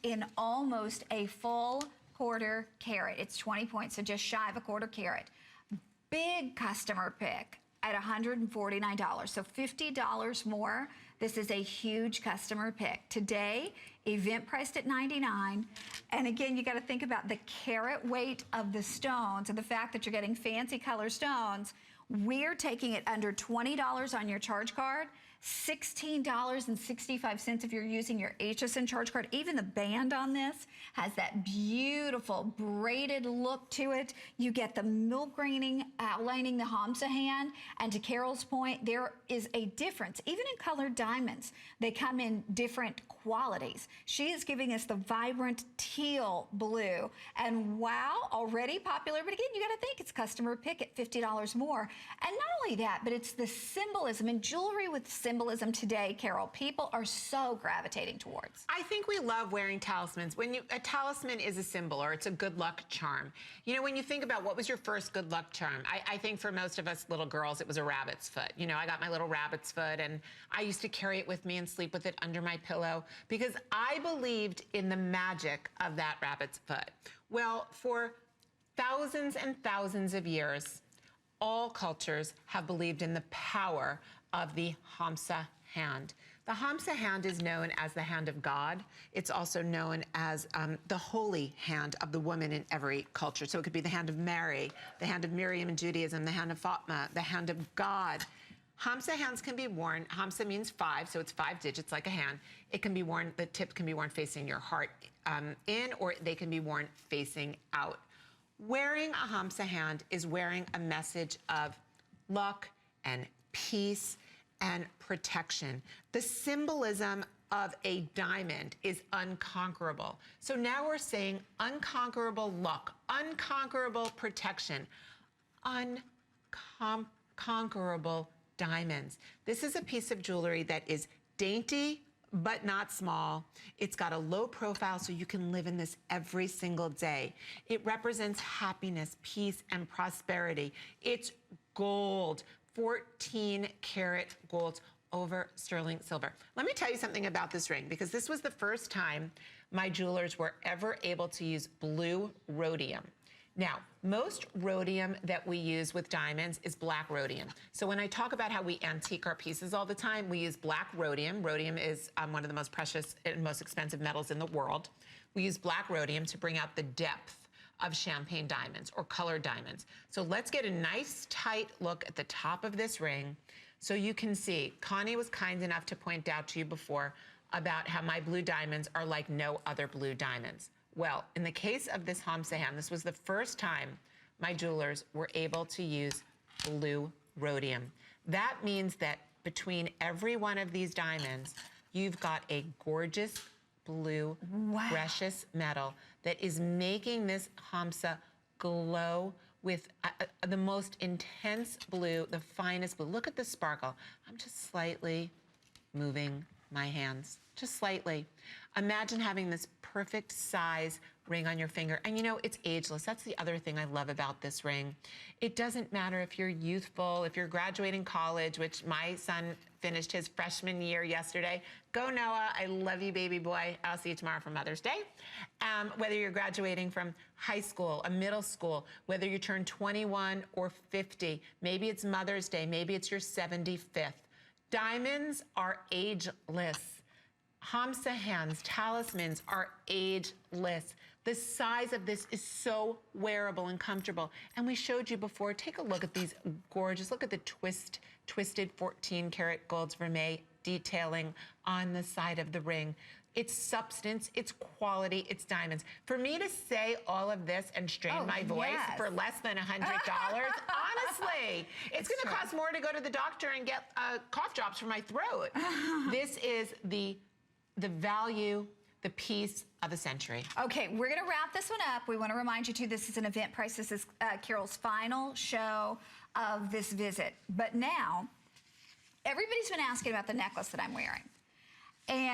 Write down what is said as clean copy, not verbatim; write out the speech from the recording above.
in almost a full quarter carat. It's 20 points, so just shy of a quarter carat. Big customer pick at $149, so $50 more. This is a huge customer pick. Today, event priced at $99. And again, you gotta think about the carat weight of the stones and the fact that you're getting fancy color stones. We're taking it under $20 on your charge card, $16.65 if you're using your HSN charge card. Even the band on this has that beautiful braided look to it. You get the milk graining outlining the Hamsa hand. And to Carol's point, there is a difference. Even in colored diamonds, they come in different qualities. She is giving us the vibrant teal blue. And wow, already popular. But again, you got to think it's customer pick at $50 more. And not only that, but it's the symbolism and jewelry with symbolism today, Carol, people are so gravitating towards. I think we love wearing talismans. A talisman is a symbol, or it's a good luck charm. You know, when you think about what was your first good luck charm, I think for most of us little girls, it was a rabbit's foot. You know, I got my little rabbit's foot, and I used to carry it with me and sleep with it under my pillow because I believed in the magic of that rabbit's foot. Well, for thousands and thousands of years, all cultures have believed in the power of the Hamsa hand. The Hamsa hand is known as the hand of God. It's also known as the holy hand of the woman in every culture. So it could be the hand of Mary, the hand of Miriam in Judaism, the hand of Fatima, the hand of God. Hamsa hands can be worn. Hamsa means 5, so it's 5 digits like a hand. It can be worn, the tip can be worn facing your heart in, or they can be worn facing out. Wearing a Hamsa hand is wearing a message of luck and peace and protection. The symbolism of a diamond is unconquerable. So now we're saying unconquerable luck, unconquerable protection, unconquerable diamonds. This is a piece of jewelry that is dainty, but not small. It's got a low profile so you can live in this every single day. It represents happiness, peace, and prosperity. It's gold, 14 karat gold over sterling silver. Let me tell you something about this ring, because this was the first time my jewelers were ever able to use blue rhodium. Now, most rhodium that we use with diamonds is black rhodium. So when I talk about how we antique our pieces all the time, we use black rhodium. Rhodium is one of the most precious and most expensive metals in the world. We use black rhodium to bring out the depth of champagne diamonds or colored diamonds. So let's get a nice tight look at the top of this ring so you can see. Connie was kind enough to point out to you before about how my blue diamonds are like no other blue diamonds. Well, in the case of this Hamsa hand, this was the first time my jewelers were able to use blue rhodium. That means that between every one of these diamonds, you've got a gorgeous blue, precious metal that is making this Hamsa glow with the most intense blue, the finest blue. Look at the sparkle. I'm just slightly moving my hands, just slightly. Imagine having this perfect size ring on your finger. And you know, it's ageless. That's the other thing I love about this ring. It doesn't matter if you're youthful, if you're graduating college, which my son finished his freshman year yesterday. Go Noah, I love you, baby boy. I'll see you tomorrow for Mother's Day. Whether you're graduating from high school, a middle school, whether you turn 21 or 50, maybe it's Mother's Day, maybe it's your 75th. Diamonds are ageless. Hamsa hands, talismans are ageless. The size of this is so wearable and comfortable. And we showed you before, take a look at these gorgeous, look at the twisted 14 karat gold vermeil detailing on the side of the ring. It's substance, it's quality, it's diamonds. For me to say all of this and strain my voice for less than $100, honestly, it's gonna cost more to go to the doctor and get cough drops for my throat. This is the value, the piece of the century. Okay, we're gonna wrap this one up. We wanna remind you too, this is an event price. This is Carol's final show of this visit. But now, everybody's been asking about the necklace that I'm wearing. And